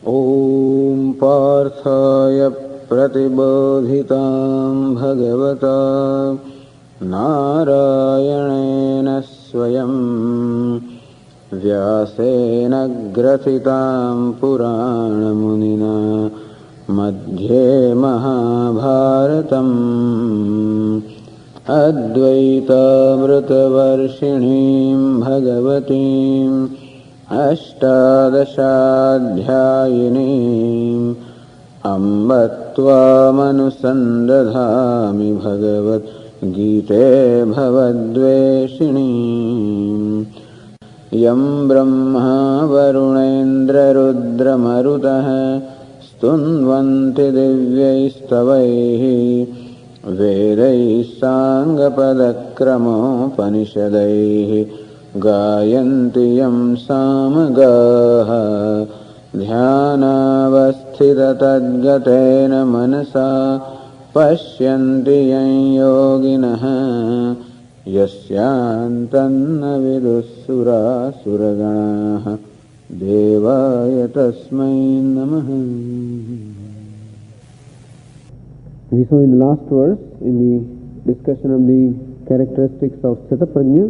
ॐ पार्थाय प्रतिबोधितां भगवता नारायणेन स्वयं व्यासेन ग्रथितां पुराणमुनिना मध्ये महाभारतम् अद्वैतामृतवर्षिणीं भगवतीम् अष्टादशाध्यायिनीम् अम्ब त्वामनुसन्दधामि भगवद्गीते भवद्वेषिणीम् यं ब्रह्मा वरुणेन्द्ररुद्रमरुतः स्तुन्वन्ति दिव्यैस्तवैः वेदैः साङ्गपदक्रमोपनिषदैः गायन्ति यं सामगाः ध्यानावस्थिततद्गतेन मनसा पश्यन्ति यं योगिनः यस्यान्तन्न विदुःसुरासुरगणाः देवाय तस्मै नमः. We saw in the last verse, in the discussion of the characteristics of Sthita Prajna,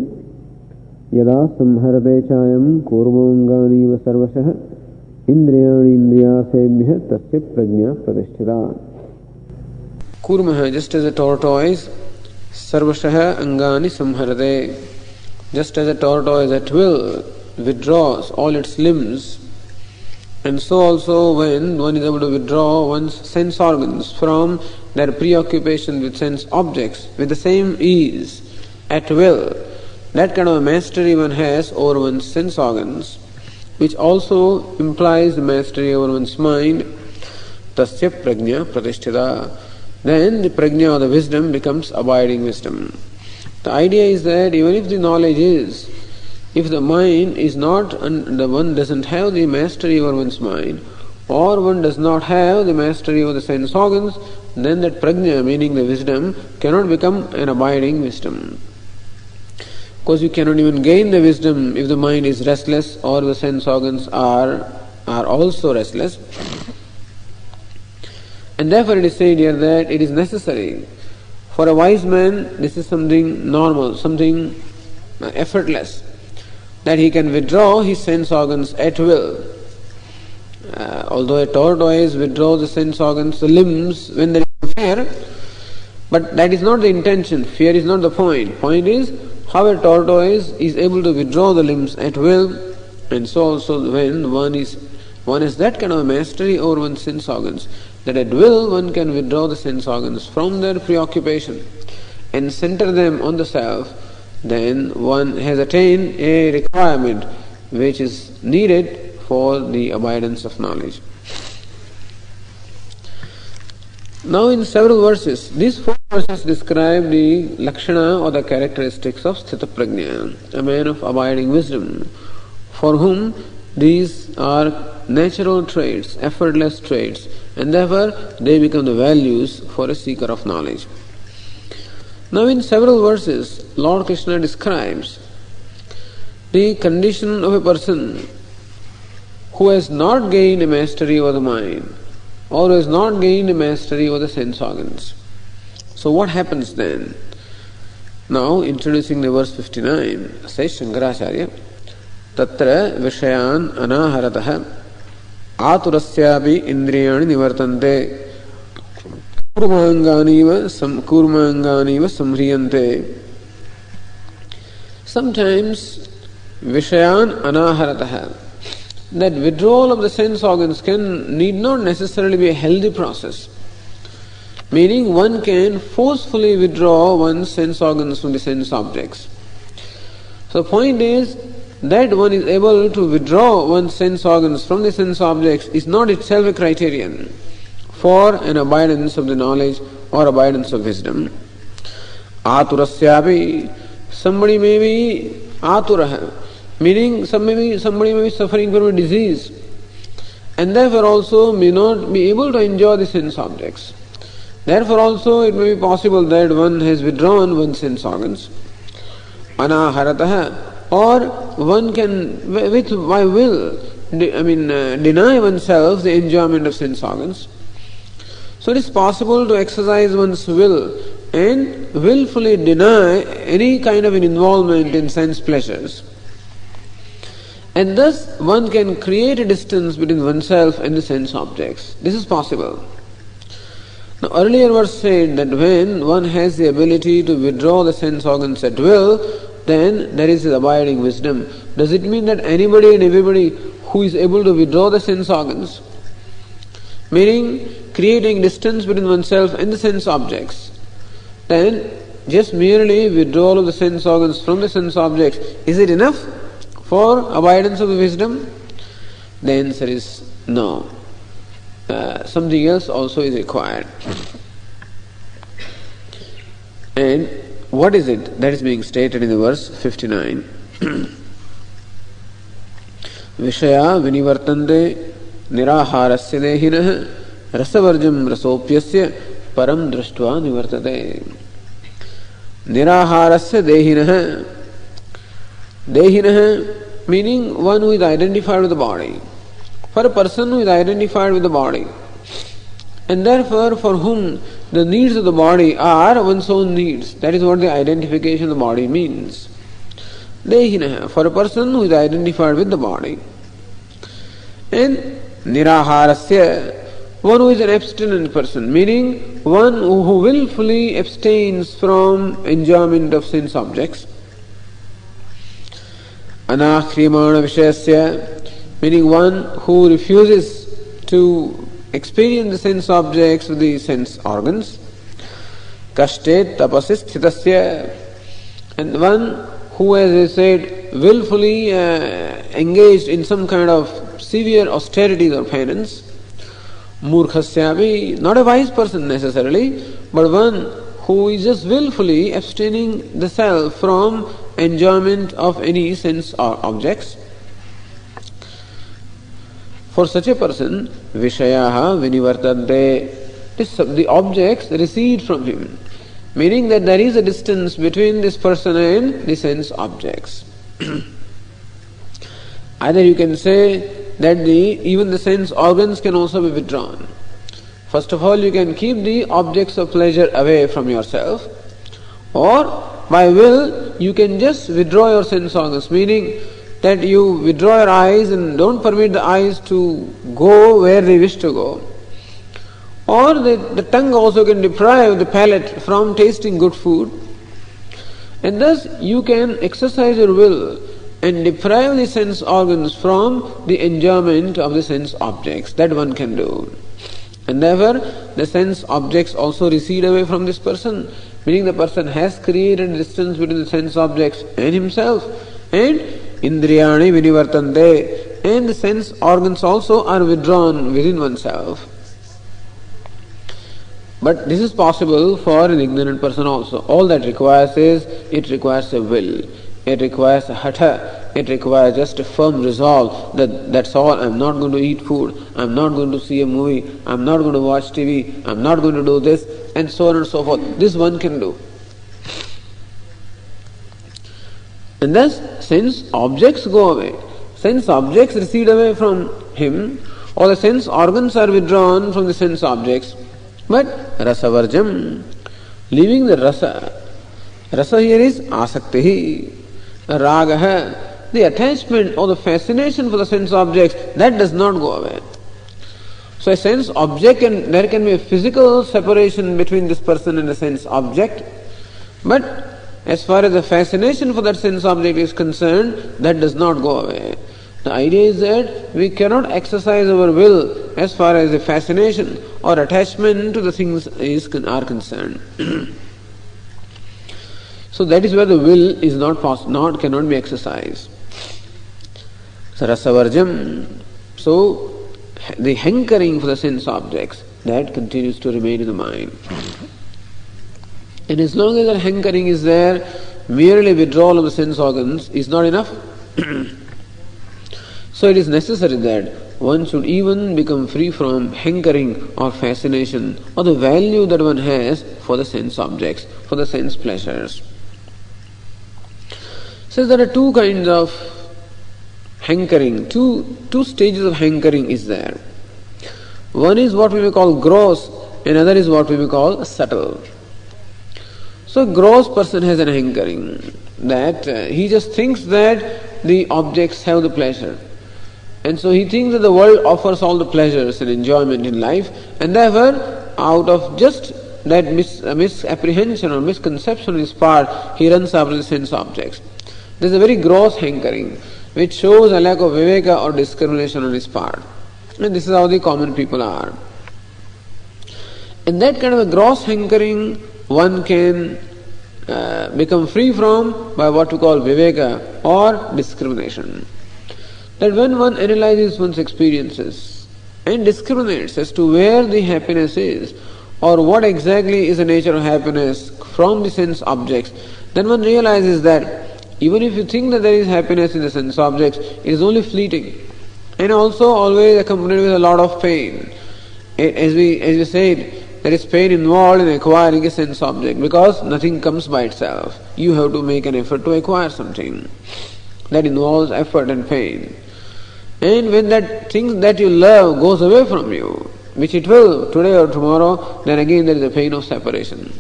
यदा संहरते चायं कूर्मांगानीव सर्वशः इंद्रियाणि इंद्रियासेभ्यः तस्य प्रज्ञा प्रतिष्ठिता. Kurmah, just as a tortoise, sarvashah angani samharate, just as a tortoise at will withdraws all its limbs, and so also when one is able to withdraw one's sense organs from their preoccupation with sense objects with the same ease at will, that kind of a mastery one has over one's sense organs, which also implies the mastery over one's mind, tasya prajna pratishtita, then the prajna or the wisdom becomes abiding wisdom. The idea is that even if the knowledge is, if the mind is not, the one doesn't have the mastery over one's mind, or one does not have the mastery over the sense organs, then that prajna, meaning the wisdom, cannot become an abiding wisdom. Because you cannot even gain the wisdom if the mind is restless or the sense organs are also restless. And therefore it is said here that it is necessary for a wise man, this is something normal, something effortless, that he can withdraw his sense organs at will. Although a tortoise withdraws the sense organs, the limbs, when there is fear, but that is not the intention. Fear is not the point. Point is how a tortoise is able to withdraw the limbs at will, and so also when one has that kind of mastery over one's sense organs, that at will one can withdraw the sense organs from their preoccupation and center them on the self, then one has attained a requirement which is needed for the abidance of knowledge. Now in several verses, these 4 verses describe the lakshana or the characteristics of Sthita Prajna, a man of abiding wisdom, for whom these are natural traits, effortless traits, and therefore they become the values for a seeker of knowledge. Now in several verses, Lord Krishna describes the condition of a person who has not gained a mastery over the mind, or who has not gained a mastery over the sense organs. So what happens then? Now introducing the verse 59, says Shankaracharya, Tatra Vishayan Anaharataha Aturasyapi Indriyani Nivartante Kurmanganiva Samhriyante. Sometimes Vishayan Anaharataha, that withdrawal of the sense organs need not necessarily be a healthy process. Meaning one can forcefully withdraw one's sense organs from the sense objects. So the point is that one is able to withdraw one's sense organs from the sense objects is not itself a criterion for an abidance of the knowledge or abidance of wisdom. Aturasyapi, somebody may be aturaha, meaning somebody may be suffering from a disease, and therefore also may not be able to enjoy the sense objects. Therefore also it may be possible that one has withdrawn one's sense organs. Anaharataha, or one can, by will, deny oneself the enjoyment of sense organs. So it is possible to exercise one's will and willfully deny any kind of an involvement in sense pleasures. And thus one can create a distance between oneself and the sense objects. This is possible. Now earlier was said that when one has the ability to withdraw the sense organs at will, then there is abiding wisdom. Does it mean that anybody and everybody who is able to withdraw the sense organs, meaning creating distance between oneself and the sense objects, then just merely withdrawal of the sense organs from the sense objects, is it enough for abidance of the wisdom? The answer is no. Something else also is required. And what is it that is being stated in the verse 59? Vishaya vinivartante niraharasya dehinah rasavarjam rasopyasya param drashtva nivartate. Niraharasya dehinah. Dehinah meaning one who is identified with the body. For a person who is identified with the body, and therefore for whom the needs of the body are one's own needs, that is what the identification of the body means. Dehinah, for a person who is identified with the body. And niraharasya, one who is an abstinent person, meaning one who willfully abstains from enjoyment of sense objects. Anakrimana vishayasya, meaning one who refuses to experience the sense objects with the sense organs. Kashtet tapasis sthitasya, and one who, as I said, willfully engaged in some kind of severe austerities or penance. Murkhasyapi, not a wise person necessarily, but one who is just willfully abstaining the self from enjoyment of any sense or objects. For such a person, Vishayaha vinivartante, the objects recede from him, meaning that there is a distance between this person and the sense objects. Either you can say that even the sense organs can also be withdrawn. First of all, you can keep the objects of pleasure away from yourself, or by will you can just withdraw your sense organs, meaning that you withdraw your eyes and don't permit the eyes to go where they wish to go. Or the tongue also can deprive the palate from tasting good food. And thus you can exercise your will and deprive the sense organs from the enjoyment of the sense objects. That one can do. And therefore the sense objects also recede away from this person, meaning the person has created a distance between the sense objects and himself. And Indriyani vinivartante, and the sense organs also are withdrawn within oneself. But this is possible for an ignorant person also. All that requires is, it requires a will, it requires a hatha, it requires just a firm resolve that that's all, I'm not going to eat food, I'm not going to see a movie, I'm not going to watch TV, I'm not going to do this, and so on and so forth. This one can do. And thus, sense objects go away. Sense objects recede away from him, or the sense organs are withdrawn from the sense objects. But rasavarjam, leaving the rasa. Rasa here is asaktihi, ragaha, the attachment or the fascination for the sense objects, that does not go away. So a sense object, there can be a physical separation between this person and the sense object, but as far as the fascination for that sense object is concerned, that does not go away. The idea is that we cannot exercise our will as far as the fascination or attachment to the things are concerned. So that is where the will is cannot be exercised. So rasavarjam, so the hankering for the sense objects, that continues to remain in the mind. And as long as that hankering is there, merely withdrawal of the sense organs is not enough. So it is necessary that one should even become free from hankering or fascination or the value that one has for the sense objects, for the sense pleasures. Says there are two kinds of hankering. Two stages of hankering is there. One is what we may call gross, and another is what we may call subtle. So a gross person has an hankering, that he just thinks that the objects have the pleasure. And so he thinks that the world offers all the pleasures and enjoyment in life, and therefore out of just that misapprehension or misconception on his part, he runs after the sense objects. This is a very gross hankering, which shows a lack of viveka or discrimination on his part. And this is how the common people are. And that kind of a gross hankering one can become free from by what we call viveka or discrimination. That when one analyzes one's experiences and discriminates as to where the happiness is or what exactly is the nature of happiness from the sense objects, then one realizes that even if you think that there is happiness in the sense objects, it is only fleeting and also always accompanied with a lot of pain. As we said, there is pain involved in acquiring a sense object because nothing comes by itself. You have to make an effort to acquire something. That involves effort and pain. And when that thing that you love goes away from you, which it will today or tomorrow, then again there is a pain of separation.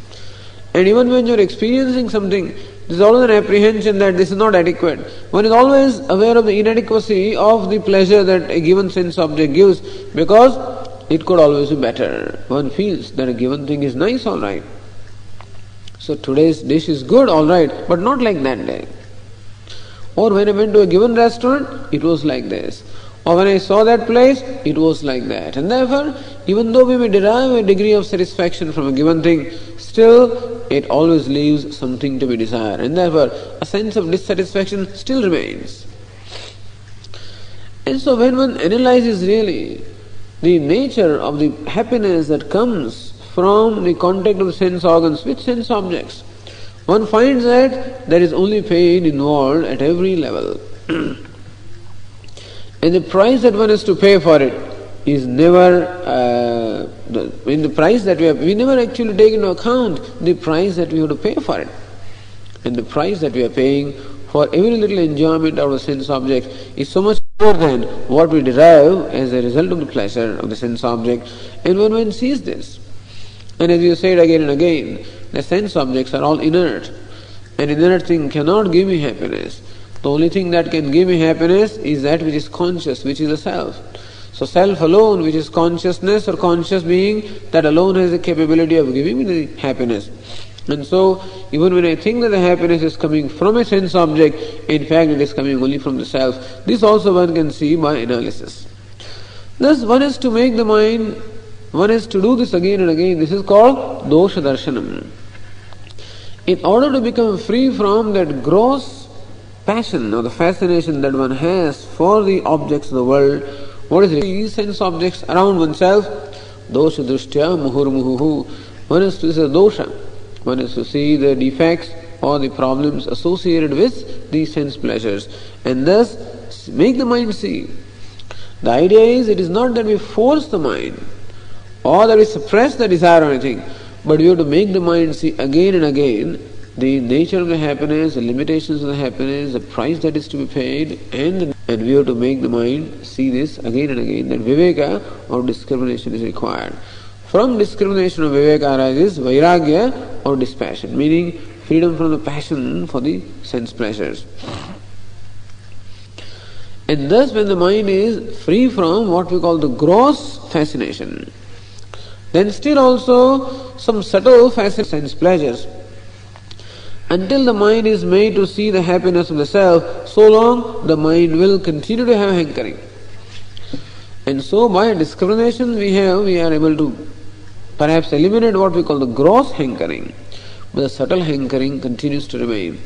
And even when you are experiencing something, there is always an apprehension that this is not adequate. One is always aware of the inadequacy of the pleasure that a given sense object gives because it could always be better. One feels that a given thing is nice, all right. So today's dish is good, all right, but not like that day. Or when I went to a given restaurant, it was like this. Or when I saw that place, it was like that. And therefore, even though we may derive a degree of satisfaction from a given thing, still it always leaves something to be desired. And therefore, a sense of dissatisfaction still remains. And so when one analyzes really the nature of the happiness that comes from the contact of the sense organs with sense objects, one finds that there is only pain involved at every level. And the price that one has to pay for it is never, the price that we never actually take into account the price that we have to pay for it. And the price that we are paying for every little enjoyment of a sense object is so much more than what we derive as a result of the pleasure of the sense object. And when one sees this, and as you said again and again, the sense objects are all inert. An inert thing cannot give me happiness. The only thing that can give me happiness is that which is conscious, which is the self. So self alone, which is consciousness or conscious being, that alone has the capability of giving me the happiness. And so, even when I think that the happiness is coming from a sense object, in fact it is coming only from the self. This also one can see by analysis. Thus one has to make the mind, one has to do this again and again. This is called dosha darshanam. In order to become free from that gross passion or the fascination that one has for the objects of the world, what is these sense objects around oneself? Dosha drishtya muhurmuhu. One is to see the dosha. One is to see the defects or the problems associated with these sense pleasures, and thus make the mind see. The idea is, it is not that we force the mind or that we suppress the desire or anything, but we have to make the mind see again and again the nature of the happiness, the limitations of the happiness, the price that is to be paid, and we have to make the mind see this again and again, that viveka or discrimination is required. From discrimination or viveka arises vairagya or dispassion, meaning freedom from the passion for the sense pleasures. And thus when the mind is free from what we call the gross fascination, then still also some subtle fascination, sense pleasures, until the mind is made to see the happiness of the self, so long the mind will continue to have hankering. And so by discrimination we are able to perhaps eliminate what we call the gross hankering, but the subtle hankering continues to remain.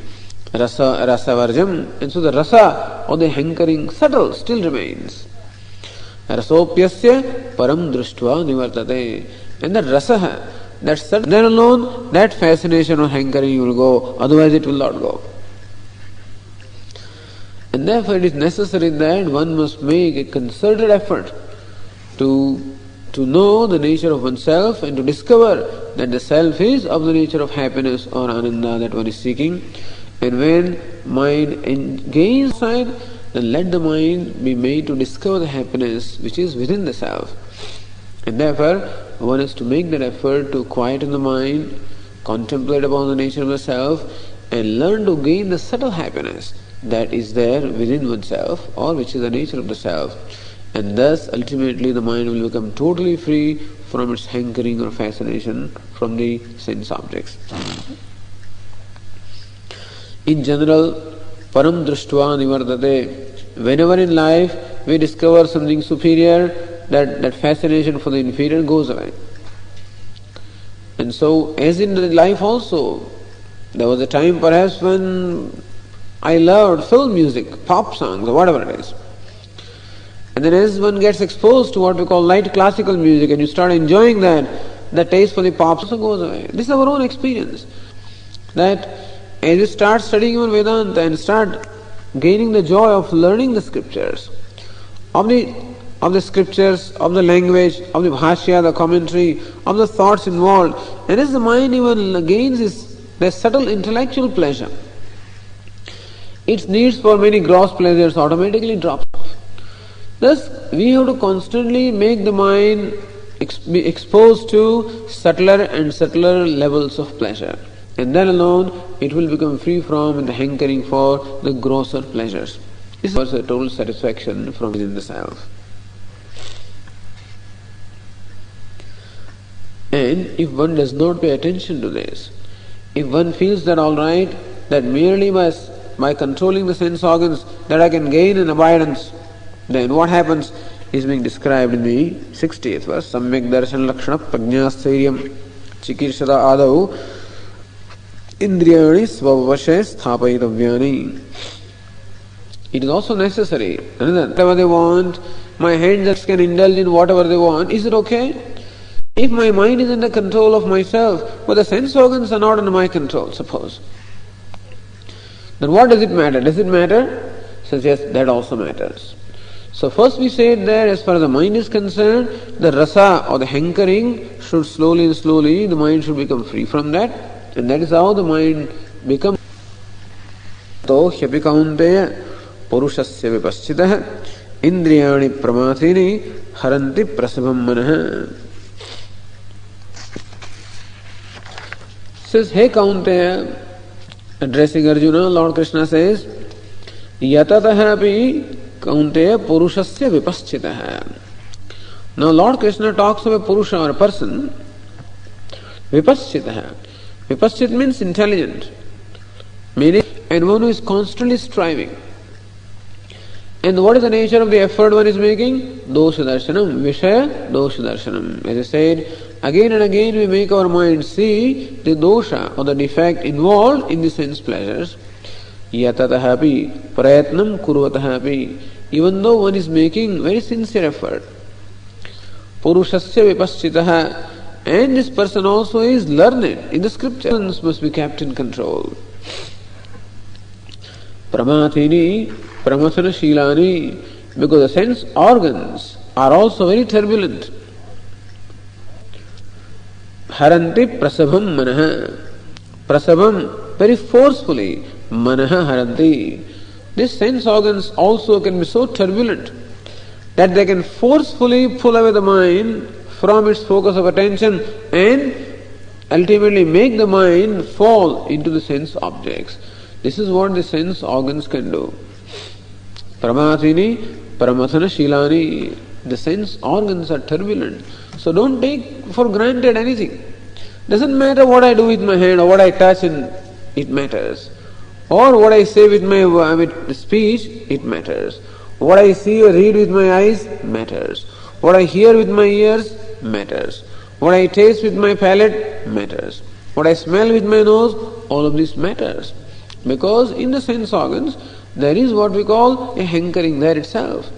Rasa varjam, and so the rasa or the hankering subtle still remains. Rasopyasya param drishtva nivartate. And that rasa, that subtle, then alone that fascination or hankering will go, otherwise it will not go. And therefore it is necessary that one must make a concerted effort to know the nature of oneself and to discover that the self is of the nature of happiness or ananda that one is seeking. And when mind gains sight, then let the mind be made to discover the happiness which is within the self. And therefore, one has to make that effort to quieten the mind, contemplate upon the nature of the self, and learn to gain the subtle happiness that is there within oneself, or which is the nature of the self. And thus, ultimately, the mind will become totally free from its hankering or fascination from the sense objects. In general, param drushtva nivardate. Whenever in life we discover something superior, that fascination for the inferior goes away. And so, as in life also, there was a time perhaps when I loved film music, pop songs, or whatever it is. And then as one gets exposed to what we call light classical music and you start enjoying that, the taste for the pop also goes away. This is our own experience. That as you start studying your Vedanta and start gaining the joy of learning the scriptures, of the scriptures, of the language, of the bhashya, the commentary, of the thoughts involved, and as the mind even gains the subtle intellectual pleasure, its needs for many gross pleasures automatically drops off. Thus, we have to constantly make the mind be exposed to subtler and subtler levels of pleasure. And then alone, it will become free from the hankering for the grosser pleasures. This is a total satisfaction from within the self. And if one does not pay attention to this, if one feels that all right, that merely by controlling the sense organs that I can gain an abidance, then what happens is being described in the 60th verse. Samyak darshan lakshana prajnastairyam chikirshada adau indriyani svavashe sthapayitavyani. It is also necessary. Whatever they want, my hands can indulge in whatever they want. Is it okay? If my mind is under control of myself, but the sense organs are not under my control, suppose, then what does it matter? Does it matter? Says yes, that also matters. So first we said that as far as the mind is concerned, the rasa or the hankering should slowly the mind should become free from that, and that is how the mind becomes. To hyapi kaunteya purushasya vipaschitah indriyani pramathini haranti prasabham manah. Says, hey Kaunteya, addressing Arjuna, Lord Krishna says, yatataha api Kaunteya purushasya vipaschitaha. Now Lord Krishna talks of a purusha or a person, vipaschitaha. Vipaschit means intelligent, meaning, and one who is constantly striving. And what is the nature of the effort one is making? Dosha darshanam, vishaya dosha darshanam. As I said, again and again we make our mind see the dosha or the defect involved in the sense pleasures. Yatatahapi prayatnam kurvatahapi. Even though one is making very sincere effort. Purushasya vipaschitaha. And this person also is learned in the scriptures, must be kept in control. Pramathini, pramathana shilani. Because the sense organs are also very turbulent. Haranti prasabham manaha. Prasabham, very forcefully. Manaha haranti. These sense organs also can be so turbulent that they can forcefully pull away the mind from its focus of attention and ultimately make the mind fall into the sense objects. This is what the sense organs can do. Pramathini, pramathana shilani. The sense organs are turbulent. So don't take for granted anything. Doesn't matter what I do with my hand or what I touch, and it matters. Or what I say with my speech, it matters. What I see or read with my eyes matters. What I hear with my ears matters. What I taste with my palate matters. What I smell with my nose, all of this matters. Because in the sense organs, there is what we call a hankering there itself.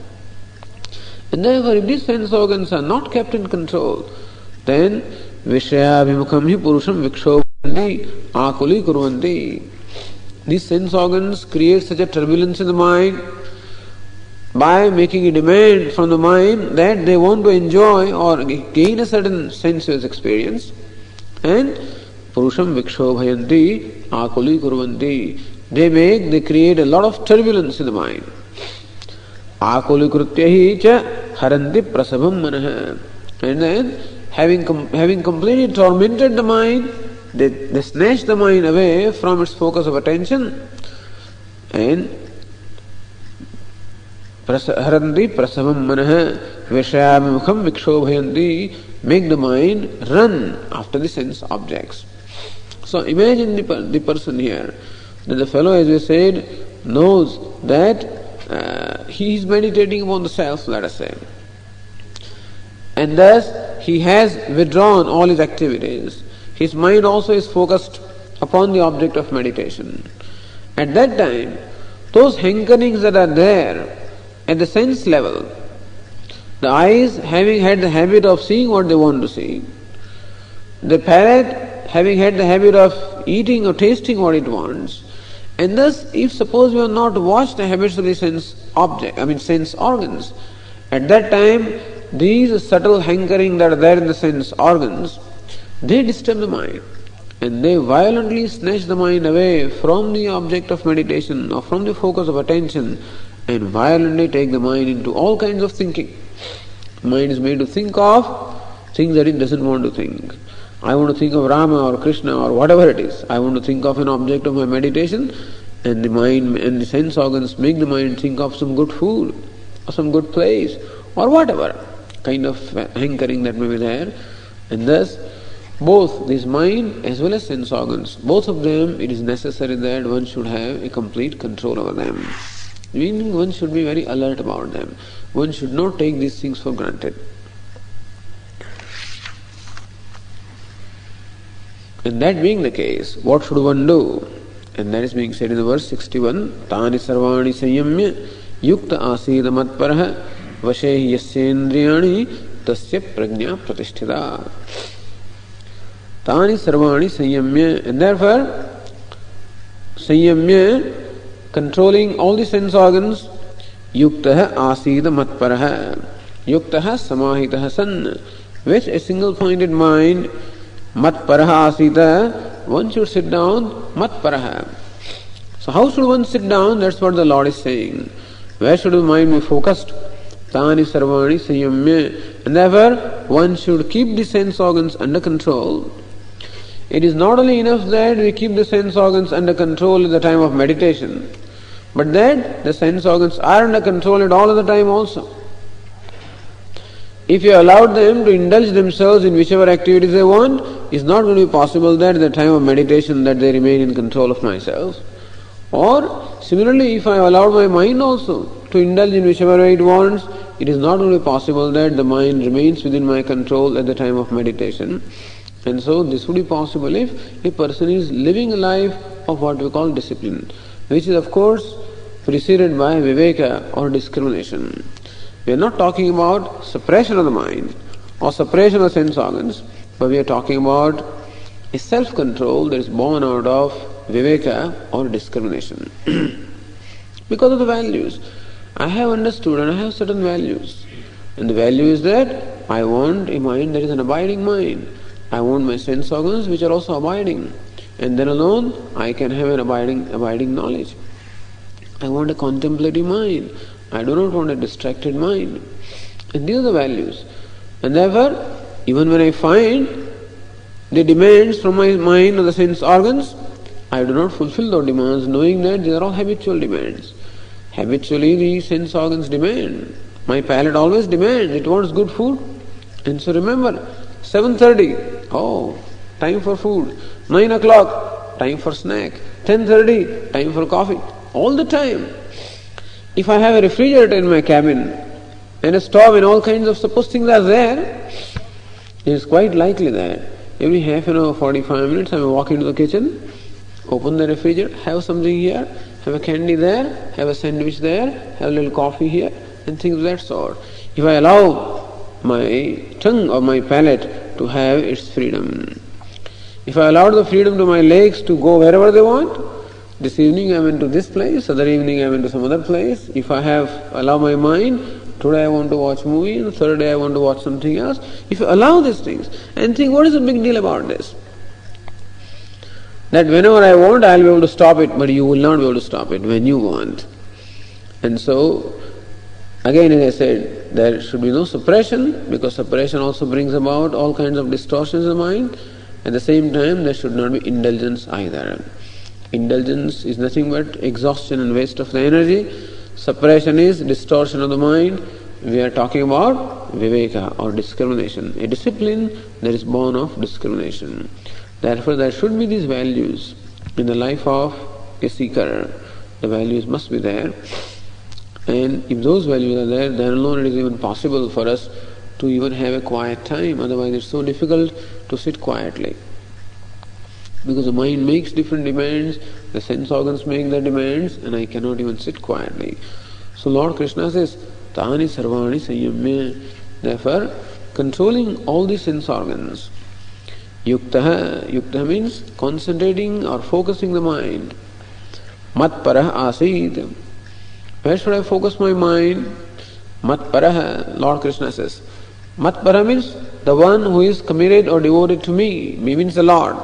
And therefore, if these sense organs are not kept in control, then vishayabhimukham hi purusham vikshobhanti akuli kurvanti. These sense organs create such a turbulence in the mind by making a demand from the mind that they want to enjoy or gain a certain sensuous experience, and purusham vikshobhayanti akuli kurvanti. They create a lot of turbulence in the mind. Akulikritya hi cha haranti prasabham manah. And then, having completely tormented the mind, they snatch the mind away from its focus of attention and haranti prasabham manah vishayamimukham vikshobhayanti, make the mind run after the sense objects. So imagine the person here, that the fellow, as we said, knows that he is meditating upon the self, let us say, and thus he has withdrawn all his activities. His mind also is focused upon the object of meditation. At that time, those hankerings that are there at the sense level, the eyes having had the habit of seeing what they want to see, the palate having had the habit of eating or tasting what it wants, and thus if suppose we are not watched the habits of the sense organs, at that time these subtle hankering that are there in the sense organs, they disturb the mind and they violently snatch the mind away from the object of meditation or from the focus of attention and violently take the mind into all kinds of thinking. Mind is made to think of things that it doesn't want to think. I want to think of Rama or Krishna or whatever it is. I want to think of an object of my meditation, and the mind and the sense organs make the mind think of some good food or some good place or whatever kind of hankering that may be there. And thus both this mind as well as sense organs, both of them, it is necessary that one should have a complete control over them. Meaning one should be very alert about them. One should not take these things for granted. And that being the case, what should one do? And that is being said in the verse 61, Tani sarvani sanyamya yukta asida matparah vashehi yasyendriyani tasya prajna pratisthita. Tani sarvani sanyamya, and therefore sanyamya, controlling all the sense organs, yuktaha asida matparaha, yuktaha samahitaha san, with a single pointed mind, matparaha asida, one should sit down, matparaha. So how should one sit down? That's what the Lord is saying. Where should the mind be focused? Tani sarvani sanyamya, and therefore one should keep the sense organs under control. It is not only enough that we keep the sense organs under control at the time of meditation, but that the sense organs are under control at all of the time also. If you allowed them to indulge themselves in whichever activities they want, it's not going to be possible that at the time of meditation that they remain in control of myself. Or similarly, if I allowed my mind also to indulge in whichever way it wants, it is not going to be possible that the mind remains within my control at the time of meditation. And so this would be possible if a person is living a life of what we call discipline, which is of course preceded by viveka or discrimination. We are not talking about suppression of the mind or suppression of sense organs, but we are talking about a self-control that is born out of viveka or discrimination. Because of the values. I have understood and I have certain values. And the value is that I want a mind that is an abiding mind. I want my sense organs which are also abiding. And then alone I can have an abiding knowledge. I want a contemplative mind. I do not want a distracted mind. And these are the values. And therefore, even when I find the demands from my mind or the sense organs, I do not fulfill those demands, knowing that these are all habitual demands. Habitually the sense organs demand. My palate always demands, it wants good food. And so remember, 7:30, time for food. 9 o'clock, time for snack. 10:30, time for coffee. All the time. If I have a refrigerator in my cabin and a stove and all kinds of supposed things are there, it is quite likely that every half an hour, 45 minutes, I will walk into the kitchen, open the refrigerator, have something here, have a candy there, have a sandwich there, have a little coffee here, and things of that sort. If I allow my tongue or my palate to have its freedom, if I allow the freedom to my legs to go wherever they want, this evening I went to this place, other evening I went to some other place. If I allow my mind, today I want to watch a movie, and third day I want to watch something else. If you allow these things and think, what is the big deal about this? That whenever I want, I will be able to stop it, but you will not be able to stop it when you want. And so, Again, as I said, there should be no suppression, because suppression also brings about all kinds of distortions in the mind. At the same time, there should not be indulgence either. Indulgence is nothing but exhaustion and waste of the energy. Suppression is distortion of the mind. We are talking about viveka or discrimination, a discipline that is born of discrimination. Therefore, there should be these values in the life of a seeker. The values must be there. And if those values are there, then alone it is even possible for us to even have a quiet time. Otherwise it's so difficult to sit quietly. Because the mind makes different demands, the sense organs make their demands, and I cannot even sit quietly. So Lord Krishna says, Tāni sarvāni sayyamya. Therefore, controlling all the sense organs. Yukta means concentrating or focusing the mind. Matparah asid. Where should I focus my mind? Matparah, Lord Krishna says. Matparah means the one who is committed or devoted to me. Me means the Lord.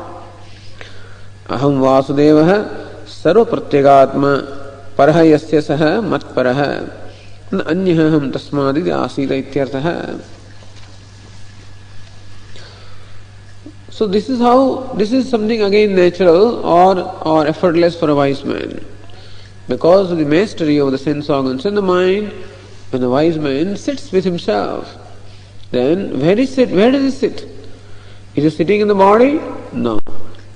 Aham Vasudevah sarva pratyagatma parah yasya saha matparah na anyaham tasmadid asita ityartha. So this is something again natural or effortless for a wise man. Because of the mastery of the sense organs and the mind, when the wise man sits with himself, then where does he sit? Is he sitting in the body? No.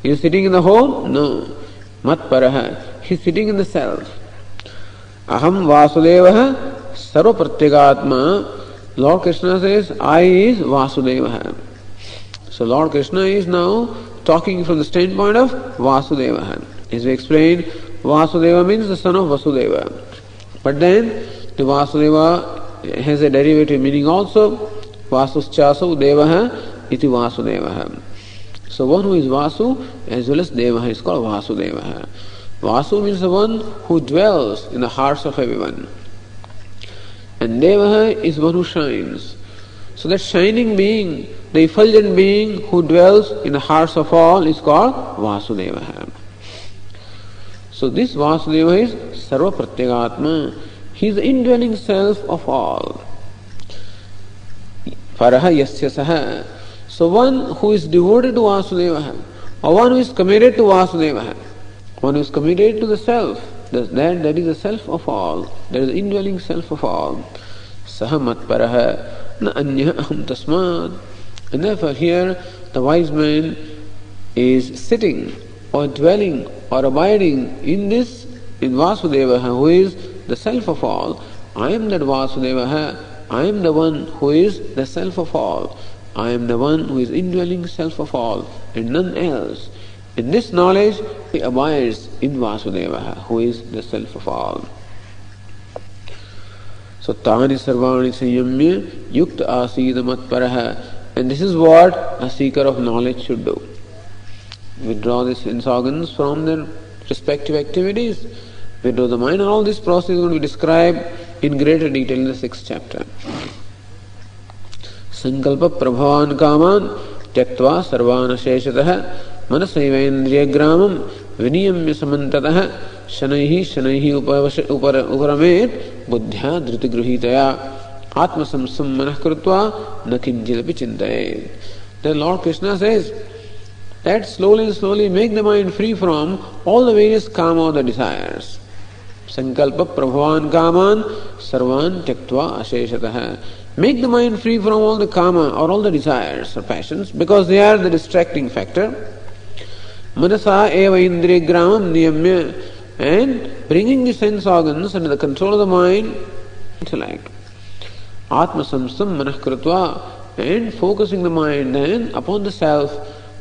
Is he sitting in the home? No. Matparaha. He is sitting in the self. Aham Vasudevah sarva pratyagatma. Lord Krishna says, I is Vasudevah. So Lord Krishna is now talking from the standpoint of Vasudevah. As we explained, Vasudeva means the son of Vasudeva. But then the Vasudeva has a derivative meaning also. Vasuschaso devaha iti Vasudevaha. So one who is Vasu as well as Devaha is called Vasudevaha. Vasu means the one who dwells in the hearts of everyone. And Devaha is one who shines. So that shining being, the effulgent being who dwells in the hearts of all is called Vasudevaha. So this Vasudeva is Sarva Pratyagatma. He is the indwelling self of all. Paraha Yasya Saha. So one who is devoted to Vasudeva, or one who is committed to Vasudeva, one who is committed to the self, that is the self of all, that is the indwelling self of all. Saha Matparaha na anya aham tasmad. And therefore here the wise man is sitting or dwelling or abiding in Vasudeva, who is the self of all. I am that Vasudeva. I am the one who is the self of all. I am the one who is indwelling self of all and none else. In this knowledge he abides in Vasudeva, who is the self of all. So Tāni sarvāni sayyamya yukta asīda matparaha. And this is what a seeker of knowledge should do. Withdraw the sense organs from their respective activities, withdraw the mind, and all this process is going to be described in greater detail in the 6th chapter. Sankalpa prabhavan kaman tyaktva sarvana sheshatah manasaivaindriya gramam viniyamya samantatah shanaihi uparamet buddhya dhriti gruhitaya atma samsam manah krutva nakinjidapi chintayet. Then Lord Krishna says that slowly make the mind free from all the various kama, the desires. Sankalpa prabhavan kaman sarvan tyaktva asheshatah. Make the mind free from all the kama or all the desires or passions, because they are the distracting factor. Manasa eva indriya gramam niyamya. And bringing the sense organs under the control of the mind, intellect. Atma samsam manah krutva. And focusing the mind then upon the self.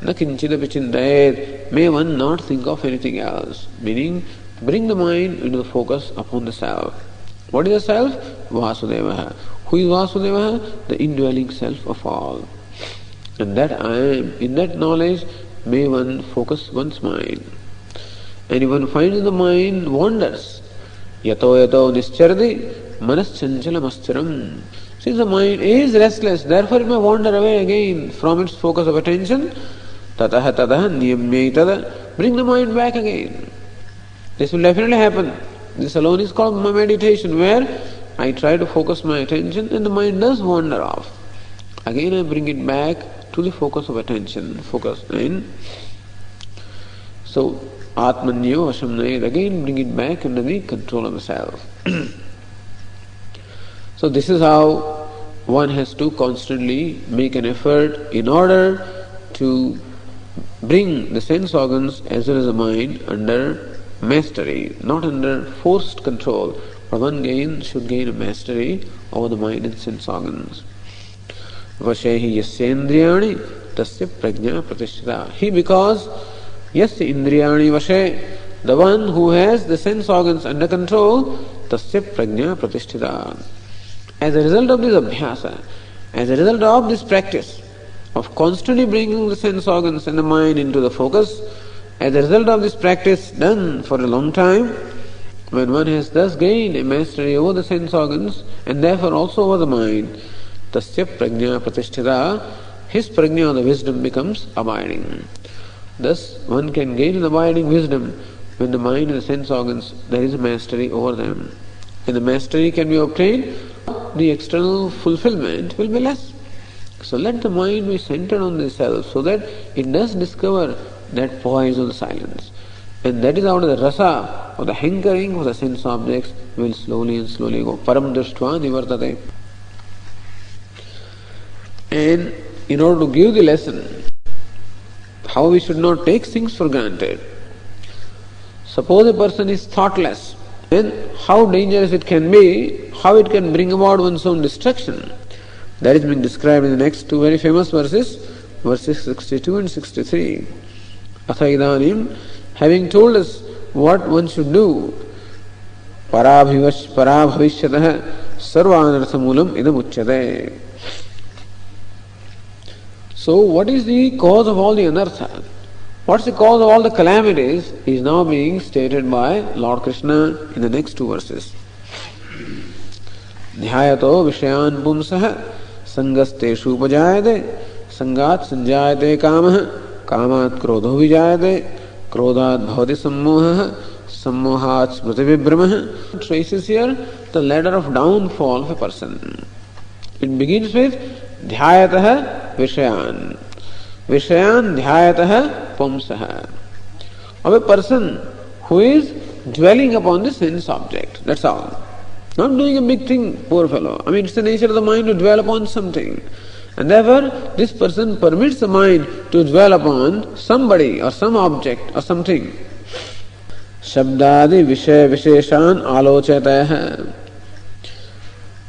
Na kinchidapi chintayet. May one not think of anything else. Meaning, bring the mind into the focus upon the self. What is the self? Vasudeva. Who is Vasudeva? The indwelling self of all. And that I am, in that knowledge, may one focus one's mind. And if one finds the mind wanders, yato nischardi manas chanchalam astiram. Since the mind is restless, therefore it may wander away again from its focus of attention. Tataha niyamya. Bring the mind back again. This will definitely happen. This alone is called meditation, where I try to focus my attention and the mind does wander off. Again I bring it back to the focus of attention, focus in. So, Atmanyo Vashamnayed, again bring it back under the control of the self. So this is how one has to constantly make an effort in order to bring the sense organs as well as the mind under mastery, not under forced control, but one should gain a mastery over the mind and sense organs. Vashehi yasyendriyani tasya prajna pratishtha. He, because yasya indriyani vashe, the one who has the sense organs under control, tasya prajna pratishtha. As a result of this abhyasa, as a result of this practice of constantly bringing the sense organs and the mind into the focus, as a result of this practice done for a long time, when one has thus gained a mastery over the sense organs and therefore also over the mind, tasya prajna pratishtita, his prajna or the wisdom becomes abiding. Thus one can gain an abiding wisdom when the mind and the sense organs, there is a mastery over them. And the mastery can be obtained, the external fulfillment will be less. So let the mind be centered on the self so that it does discover that poise of the silence. And that is out of the rasa, or the hankering for the sense objects, will slowly and slowly go. Param drishtva nivartate. And in order to give the lesson, how we should not take things for granted. Suppose a person is thoughtless, then how dangerous it can be, how it can bring about one's own destruction. That is being described in the next two very famous verses, verses 62 and 63. Atha idanim, having told us what one should do, parabhavishyatah sarvanarthamulam idam uchyate. So what is the cause of all the anartha? What's the cause of all the calamities is now being stated by Lord Krishna in the next two verses. Dhyayato vishayan pumsah sangasteshu upajayate sangat sanjayate kamah kamat krodho vijayate krodhat bhavati sammohah sammohat smriti vibramah. Traces here the ladder of downfall of a person. It begins with dhyayatah vishayan. Vishayan dhyayatah pumsah. Of a person who is dwelling upon the sense object. That's all. Not doing a big thing, poor fellow. It's the nature of the mind to dwell upon something. And therefore, this person permits the mind to dwell upon somebody or some object or something. Shabdadi vishaya visheshan alochayatah.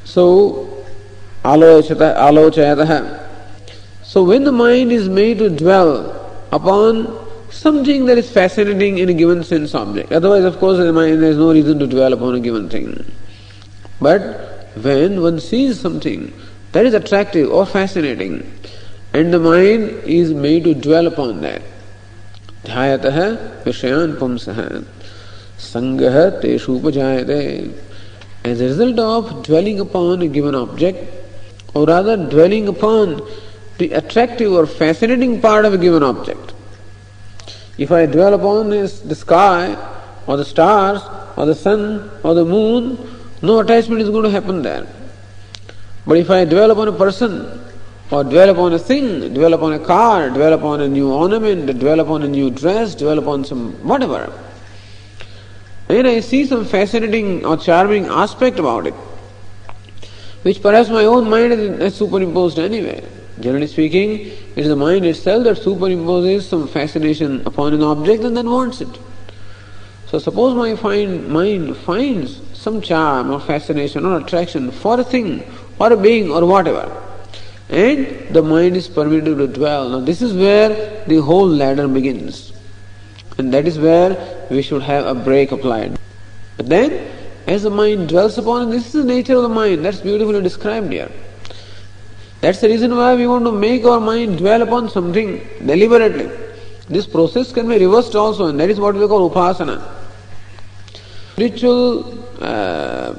So, alochayatah. So when the mind is made to dwell upon something that is fascinating in a given sense object, otherwise of course the mind has no reason to dwell upon a given thing. But when one sees something that is attractive or fascinating and the mind is made to dwell upon that, dhyayatah vishayan pumsah sangah teshu upajayate. As a result of dwelling upon a given object, or rather dwelling upon the attractive or fascinating part of a given object. If I dwell upon the sky or the stars or the sun or the moon, no attachment is going to happen there. But if I dwell upon a person or dwell upon a thing, dwell upon a car, dwell upon a new ornament, dwell upon a new dress, dwell upon some whatever, and I see some fascinating or charming aspect about it, which perhaps my own mind has superimposed anyway. Generally speaking, it is the mind itself that superimposes some fascination upon an object and then wants it. So suppose my mind finds some charm or fascination or attraction for a thing or a being or whatever, and the mind is permitted to dwell. Now this is where the whole ladder begins, and that is where we should have a brake applied. But then, as the mind dwells upon it, this is the nature of the mind, that's beautifully described here. That's the reason why we want to make our mind dwell upon something deliberately. This process can be reversed also, and that is what we call upasana. Spiritual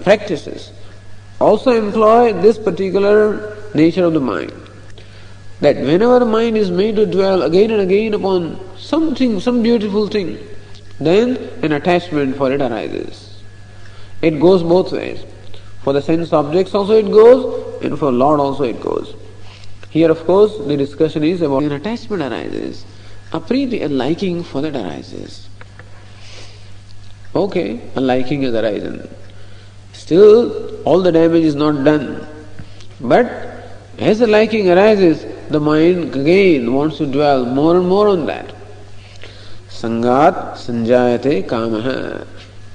practices also employ this particular nature of the mind. That whenever the mind is made to dwell again and again upon something, some beautiful thing, then an attachment for it arises. It goes both ways. For the sense objects also it goes, and for Lord also it goes. Here, of course, the discussion is about an attachment arises. A priti, a liking for that arises. Okay, a liking has arisen. Still, all the damage is not done. But as the liking arises, the mind again wants to dwell more and more on that. Sangat sanjayate kamaha.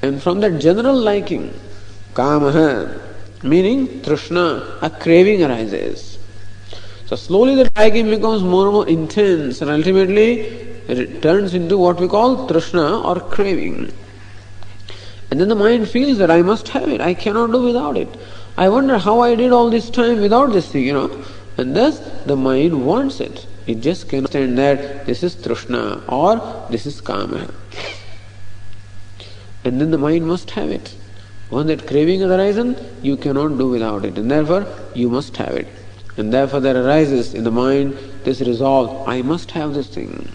And from that general liking, kamaha, meaning trishna, a craving arises. So slowly the liking becomes more and more intense and ultimately it turns into what we call trishna or craving. And then the mind feels that I must have it, I cannot do without it. I wonder how I did all this time without this thing, And thus the mind wants it. It just cannot understand that this is trishna or this is kama. And then the mind must have it. When that craving has arisen, you cannot do without it. And therefore, you must have it. And therefore there arises in the mind this resolve, I must have this thing.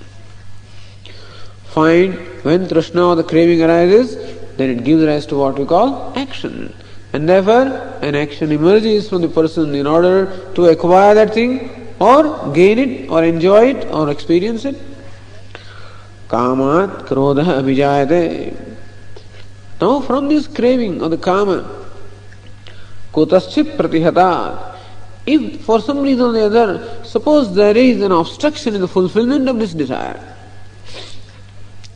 Find when trishna or the craving arises, then it gives rise to what we call action. And therefore, an action emerges from the person in order to acquire that thing or gain it or enjoy it or experience it. Kamat krodha abhijayate. Now from this craving or the kama, kutaschit pratihatat. If for some reason or the other, suppose there is an obstruction in the fulfillment of this desire,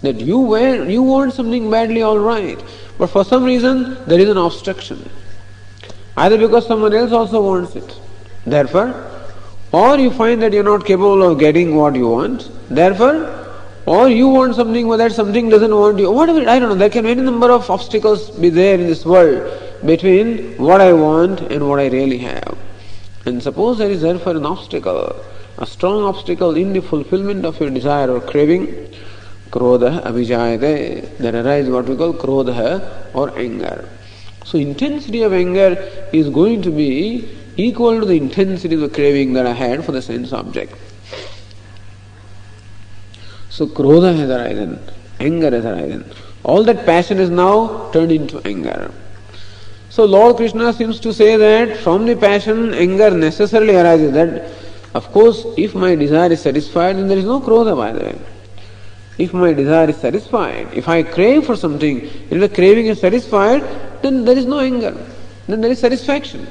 that you want something badly, all right, but for some reason there is an obstruction, either because someone else also wants it, therefore, or you find that you are not capable of getting what you want, therefore, or you want something but that something doesn't want you, whatever, I don't know, there can be any number of obstacles be there in this world between what I want and what I really have. And suppose there is therefore an obstacle, a strong obstacle in the fulfillment of your desire or craving, krodha abhijayate, there arises what we call krodha or anger. So intensity of anger is going to be equal to the intensity of the craving that I had for the sense object. So krodha has arisen, anger has arisen. All that passion is now turned into anger. So Lord Krishna seems to say that from the passion, anger necessarily arises. That, of course, if my desire is satisfied, then there is no krodha, by the way. If my desire is satisfied, if I crave for something, if the craving is satisfied, then there is no anger. Then there is satisfaction.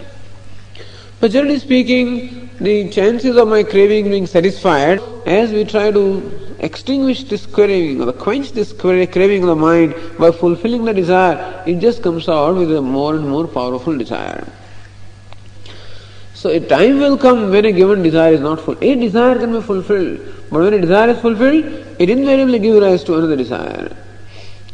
But generally speaking, the chances of my craving being satisfied, as we try to extinguish this craving or quench this craving of the mind by fulfilling the desire, it just comes out with a more and more powerful desire. So a time will come when a given desire is not fulfilled. A desire can be fulfilled, but when a desire is fulfilled, it invariably gives rise to another desire.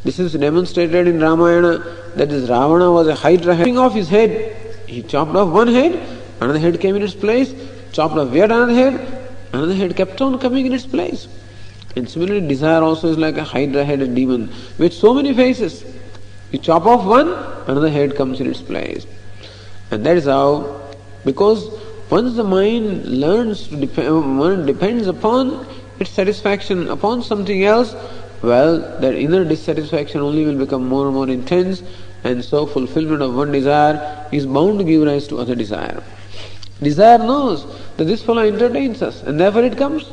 This is demonstrated in Ramayana that this Ravana was a hydra cutting off his head. He chopped off one head, another head came in its place, chopped off yet another head kept on coming in its place. And similarly, desire also is like a hydra-headed demon with so many faces. You chop off one, another head comes in its place. And that is how, because once the mind learns to depends upon its satisfaction upon something else, well, that inner dissatisfaction only will become more and more intense, and so fulfillment of one desire is bound to give rise to other desire. Desire knows that this fellow entertains us, and therefore it comes.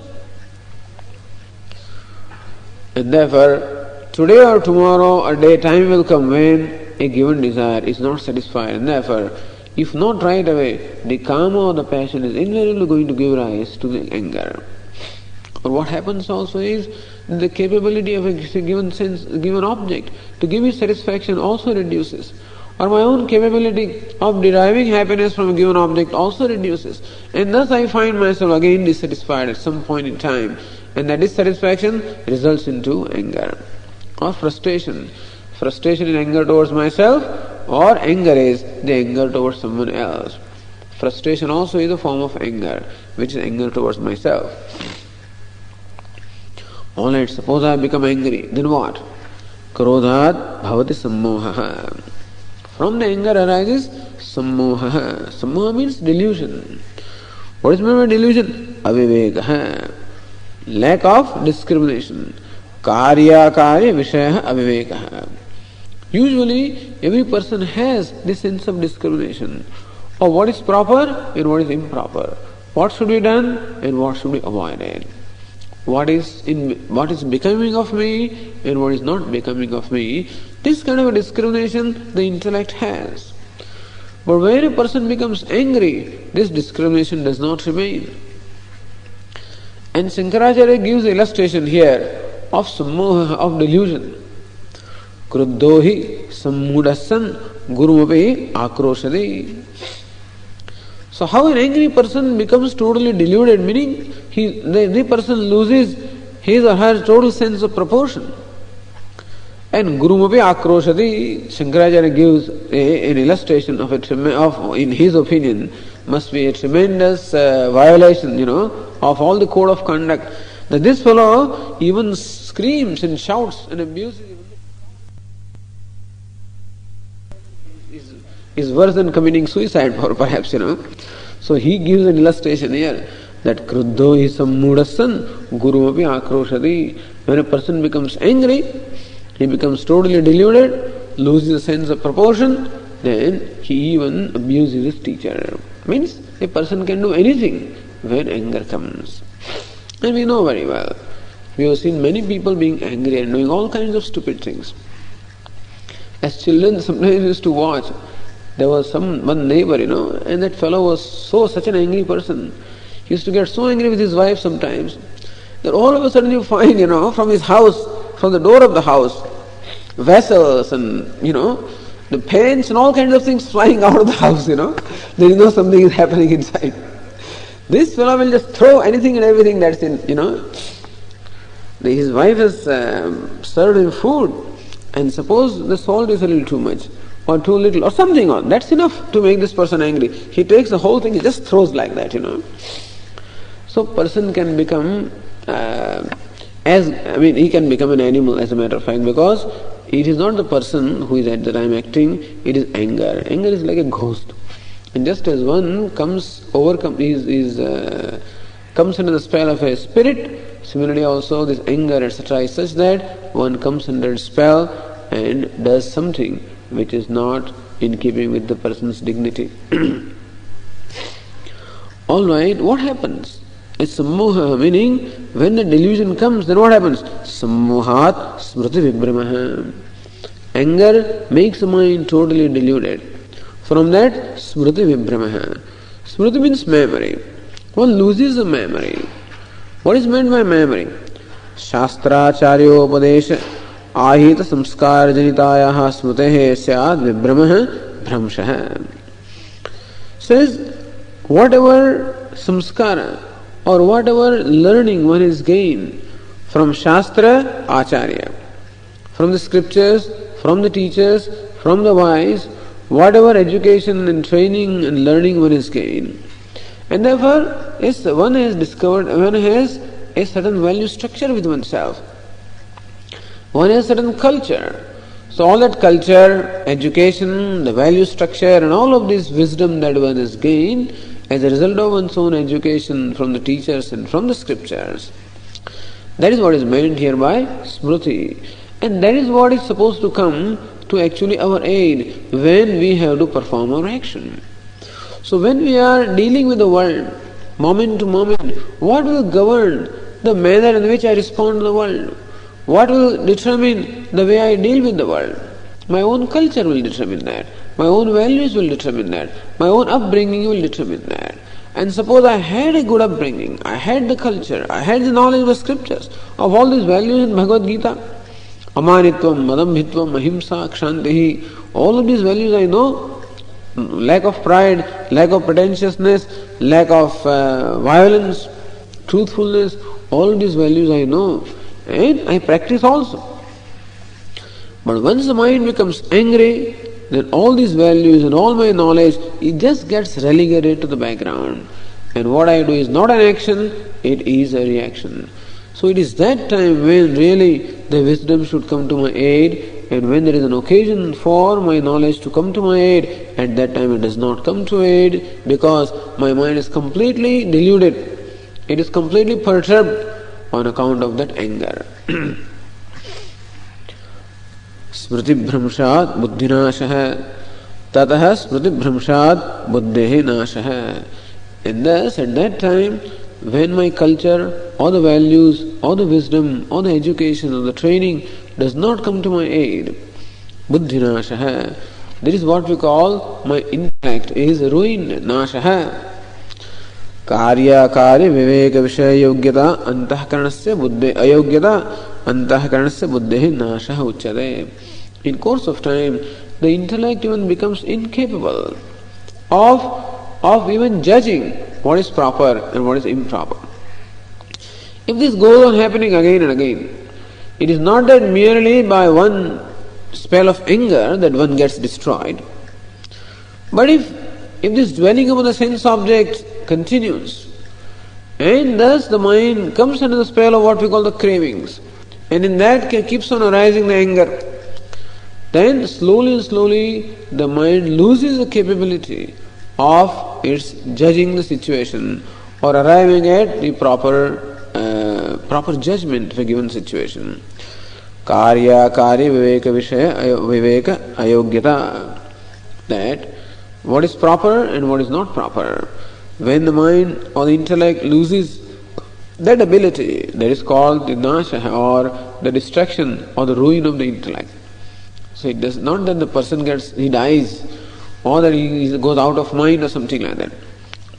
And therefore, today or tomorrow, a day time will come when a given desire is not satisfied, and therefore, if not right away, the kama or the passion is invariably going to give rise to the anger. Or what happens also is the capability of a given object to give me satisfaction also reduces. Or my own capability of deriving happiness from a given object also reduces. And thus I find myself again dissatisfied at some point in time. And that dissatisfaction results into anger or frustration. Frustration is anger towards myself, or anger is the anger towards someone else. Frustration also is a form of anger, which is anger towards myself. Alright, suppose I become angry, then what? Krodhat bhavati sammoha. From the anger arises sammoha. Sammoha means delusion. What is meant by delusion? Avivekaha. Lack of discrimination. Karya karya vishaya avivekaha. Usually, every person has this sense of discrimination of what is proper and what is improper, what should be done and what should be avoided, what is becoming of me and what is not becoming of me. This kind of a discrimination the intellect has. But when a person becomes angry, this discrimination does not remain. And Shankaracharya gives illustration here of sammoha, of delusion. Kruddhohi sammudasan gurumapi akroshadi. So how an angry person becomes totally deluded, meaning the person loses his or her total sense of proportion. And gurumapi akroshadi, Shankaracharya gives an illustration of in his opinion, must be a tremendous violation, of all the code of conduct. That this fellow even screams and shouts and abuses. Is worse than committing suicide, perhaps, So he gives an illustration here that kruddho hi sammudasan gurumapi akroshadi. When a person becomes angry, he becomes totally deluded, loses a sense of proportion, then he even abuses his teacher. Means a person can do anything when anger comes. And we know very well. We have seen many people being angry and doing all kinds of stupid things. As children, sometimes we used to watch. There was one neighbor, and that fellow was such an angry person. He used to get so angry with his wife sometimes that all of a sudden you find, from his house, from the door of the house, vessels and, the paints and all kinds of things flying out of the house, There is something is happening inside. This fellow will just throw anything and everything that's in, His wife has served him food, and suppose the salt is a little too much, or too little, or something on. That's enough to make this person angry. He takes the whole thing, he just throws like that, So person can become, he can become an animal as a matter of fact, because it is not the person who is at the time acting, it is anger. Anger is like a ghost. And just as one comes under the spell of a spirit, similarly also this anger, etc. is such that one comes under its spell and does something which is not in keeping with the person's dignity. Alright, what happens? It's sammoha, meaning when the delusion comes, then what happens? Sammohat smriti vibhramaha. Anger makes the mind totally deluded. From that, smriti vibhramaha. Smriti means memory. One loses the memory. What is meant by memory? Shastracharyopadesha ahita samskar janitayaha smritehe syad vibhramaha bhramshaha. Says, whatever samskara or whatever learning one is gained from Shastra Acharya, from the scriptures, from the teachers, from the wise, whatever education and training and learning one is gained. And therefore, one has discovered, one has a certain value structure with oneself. One has certain culture. So all that culture, education, the value structure and all of this wisdom that one has gained as a result of one's own education from the teachers and from the scriptures. That is what is meant here by smriti. And that is what is supposed to come to actually our aid when we have to perform our action. So when we are dealing with the world, moment to moment, what will govern the manner in which I respond to the world? What will determine the way I deal with the world? My own culture will determine that. My own values will determine that. My own upbringing will determine that. And suppose I had a good upbringing, I had the culture, I had the knowledge of the scriptures, of all these values in Bhagavad Gītā. Amanitvam, madambhitvam, ahimsa, kshantihi, all of these values I know. Lack of pride, lack of pretentiousness, lack of violence, truthfulness, all of these values I know. And I practice also. But once the mind becomes angry, then all these values and all my knowledge, it just gets relegated to the background. And what I do is not an action, it is a reaction. So it is that time when really the wisdom should come to my aid, and when there is an occasion for my knowledge to come to my aid, at that time it does not come to aid because my mind is completely deluded. It is completely perturbed on account of that anger. Smriti-bhramshat buddhinashah. Tatah smriti-bhramshat buddhehi nashah. And thus, at that time, when my culture, or the values, or the wisdom, or the education, or the training does not come to my aid, buddhinashah, this is what we call my intellect is ruined, nashah. Karya karya viveka vishaya yogyata antahkaranasya buddhe ayogyata antahkaranasya buddhehi nashah uchyate. In course of time, the intellect even becomes incapable of even judging what is proper and what is improper. If this goes on happening again and again, it is not that merely by one spell of anger that one gets destroyed, but if this dwelling upon the sense object continues, and thus the mind comes under the spell of what we call the cravings, and in that keeps on arising the anger, then slowly and slowly the mind loses the capability of its judging the situation or arriving at the proper judgment of a given situation. Karya karya viveka vishaya viveka ayogyata. That what is proper and what is not proper. When the mind or the intellect loses that ability, that is called the nasha, or the destruction or the ruin of the intellect. So it does not that the person he dies, or that he goes out of mind or something like that.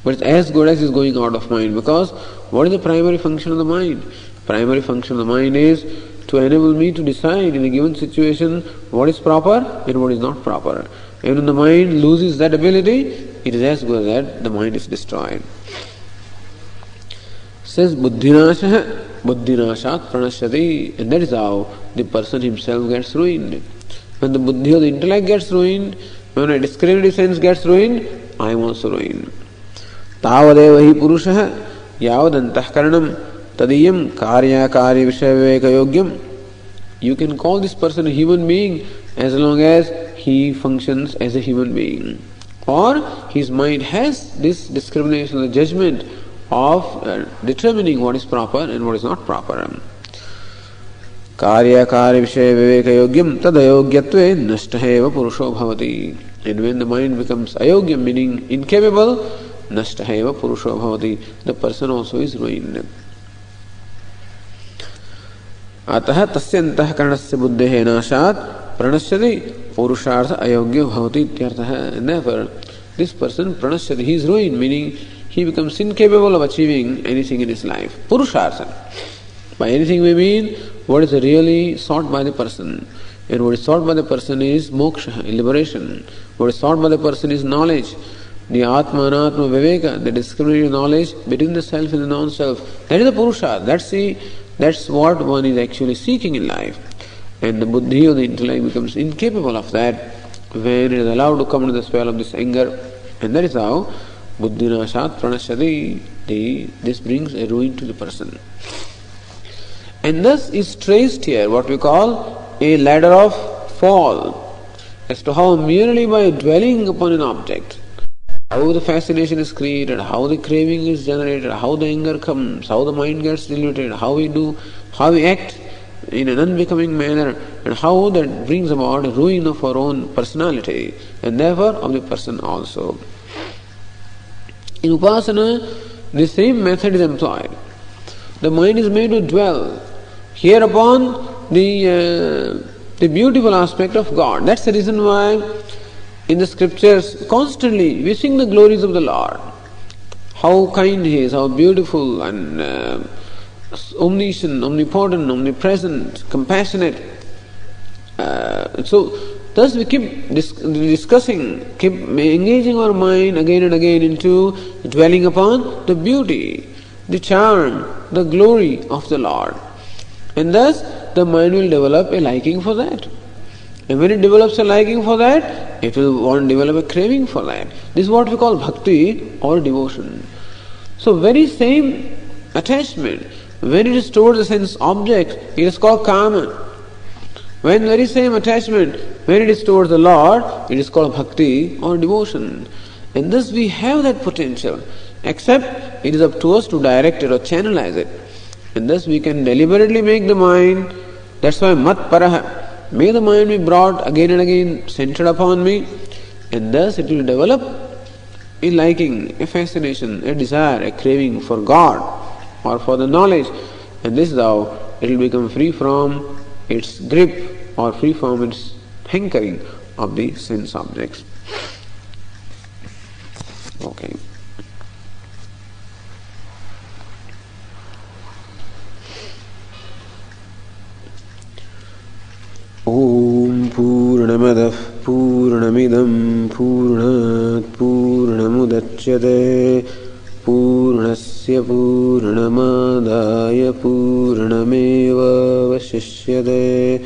But it's as good as he's going out of mind, because what is the primary function of the mind? Primary function of the mind is to enable me to decide in a given situation what is proper and what is not proper. And when the mind loses that ability, it is as good as that the mind is destroyed. Says buddhinashat pranashyati, and that is how the person himself gets ruined. When the buddhi or the intellect gets ruined, when a discriminative sense gets ruined, I am also ruined. Tavadeva hi purushah yavad antahkaranam tadiyam karya karya vishaya viveka yogyam. You can call this person a human being as long as he functions as a human being, or his mind has this discrimination, the judgment of determining what is proper and what is not proper. Karya karya vishaya viveka yogyam tadayogyatve nashtaheva purusho bhavati. And when the mind becomes ayogyam, meaning incapable, nashtaheva purusho bhavati, the person also is ruined. Atah tasya antahkaranasya buddhehe nashat pranashyati purushartha ayogya bhavati ityartha. And therefore, this person pranashyati, he is ruined, meaning he becomes incapable of achieving anything in his life. Purushartha. By anything we mean what is really sought by the person. And what is sought by the person is moksha, liberation. What is sought by the person is knowledge. The atma anatma viveka, the discriminating knowledge between the self and the non-self. That is the purusha. That's what one is actually seeking in life. And the buddhi or the intellect becomes incapable of that when it is allowed to come under the spell of this anger. And that is how buddhinashat pranashyati, this brings a ruin to the person. And thus is traced here what we call a ladder of fall, as to how merely by dwelling upon an object, how the fascination is created, how the craving is generated, how the anger comes, how the mind gets diluted, how we act in an unbecoming manner, and how that brings about a ruin of our own personality, and therefore of the person also. In Upasana, the same method is employed. The mind is made to dwell here upon the beautiful aspect of God. That's the reason why in the scriptures constantly we sing the glories of the Lord. How kind He is, how beautiful and omniscient, omnipotent, omnipresent, compassionate. So thus we keep discussing, keep engaging our mind again and again into dwelling upon the beauty, the charm, the glory of the Lord. And thus the mind will develop a liking for that. And when it develops a liking for that, it will want to develop a craving for that. This is what we call bhakti or devotion. So very same attachment, when it is towards the sense object, it is called kama. When very same attachment, when it is towards the Lord, it is called bhakti or devotion. And thus we have that potential, except it is up to us to direct it or channelize it. And thus we can deliberately make the mind, that's why mat paraha, may the mind be brought again and again centered upon me, and thus it will develop a liking, a fascination, a desire, a craving for God or for the knowledge, and this is how it will become free from its grip or free from its hankering of the sense objects. Okay. Om Purnamadah Purnamidam Purnat Purnamudachyate Purnasya Purnamadaya Purnameva Vashishyate.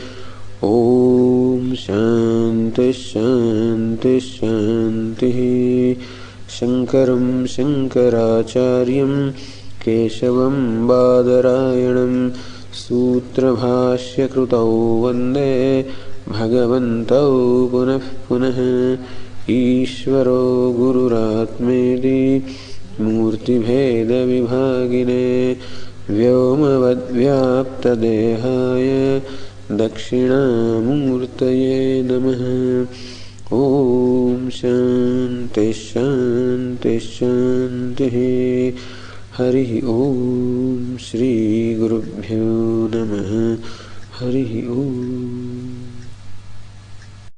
Om Shanti Shanti Shanti. Shankaram Shankaracharyam Keshavam Badarayanam Sutrabhashya Krutau Vande Bhagavantau Punah Punah. Ishvaro Gururatmedi Murti Bheda Vibhagine Vyomavadvyapta Dehaya Dakshinamurtaye Namaha. Om Shanti Shanti Shanti. Hari Om. Shri Gurubhyo Namaha. Hari Om.